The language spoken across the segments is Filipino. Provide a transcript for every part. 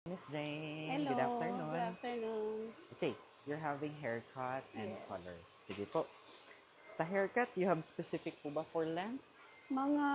Miss Jane, Hello, good afternoon. good afternoon. Okay, you're having haircut and Yes. color. Sige po. Sa haircut, you have specific po ba for length? Mga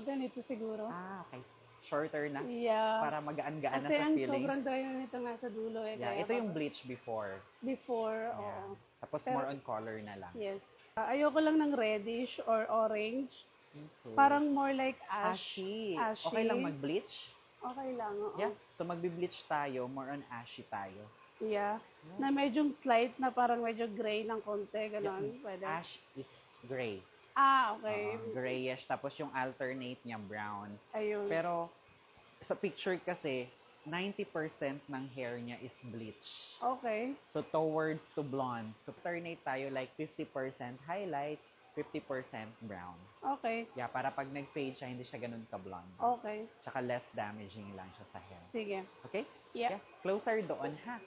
ganito siguro. Okay. Shorter na? Yeah. Para magaan-gaan na Kasi sa ang feelings? sobrang dry na nito nga sa dulo eh. Yeah, Kaya ito yung bleach before. before, Yeah. oo. Tapos Pero- more on color na lang. Yes. Ayoko lang ng reddish or orange. Okay. Parang more like ash. Ashy. Ashy. Okay lang mag-bleach? Okay lang, oo. Yeah. So magbe-bleach tayo, more on ashy tayo. Yeah. Na medyo slight na parang medyo gray ng konti, gano'n. Pwede. Ash is gray. Okay. Grayish. Tapos yung alternate niya brown. Ayun. Pero sa picture kasi, 90% ng hair niya is bleach. Okay. So towards to blonde. So alternate tayo like 50% highlights, 50% brown. Okay. Yeah, para pag nag-fade siya, hindi siya ganun ka-blonde. Okay. Tsaka less damaging lang siya sa hair. Sige. Okay? Yeah. Closer doon ha.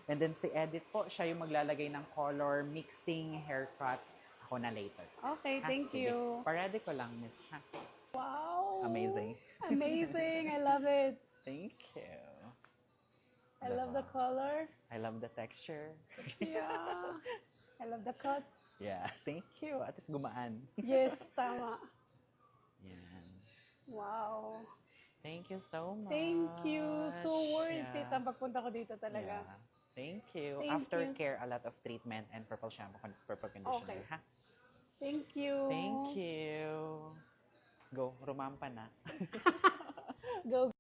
And then si Edit po, siya yung maglalagay ng color, mixing, haircut. Ako na later. Okay, Ha? thank Sige. you. Paredy ko lang, miss. Ha? Wow. Amazing. Amazing. I love it. Thank you. I love the color. I love the texture. Yeah. I love the cut. Yeah, thank you. At least gumaan. Yes, tama. Yan. Wow. Thank you so much. Thank you. So worth it Yeah. ang pagpunta ko dito talaga. Yeah. Thank you. Thank Aftercare, a lot of treatment and purple shampoo, purple conditioner. Okay. Ha? Thank you. Thank you. Go, rumampa na. Go.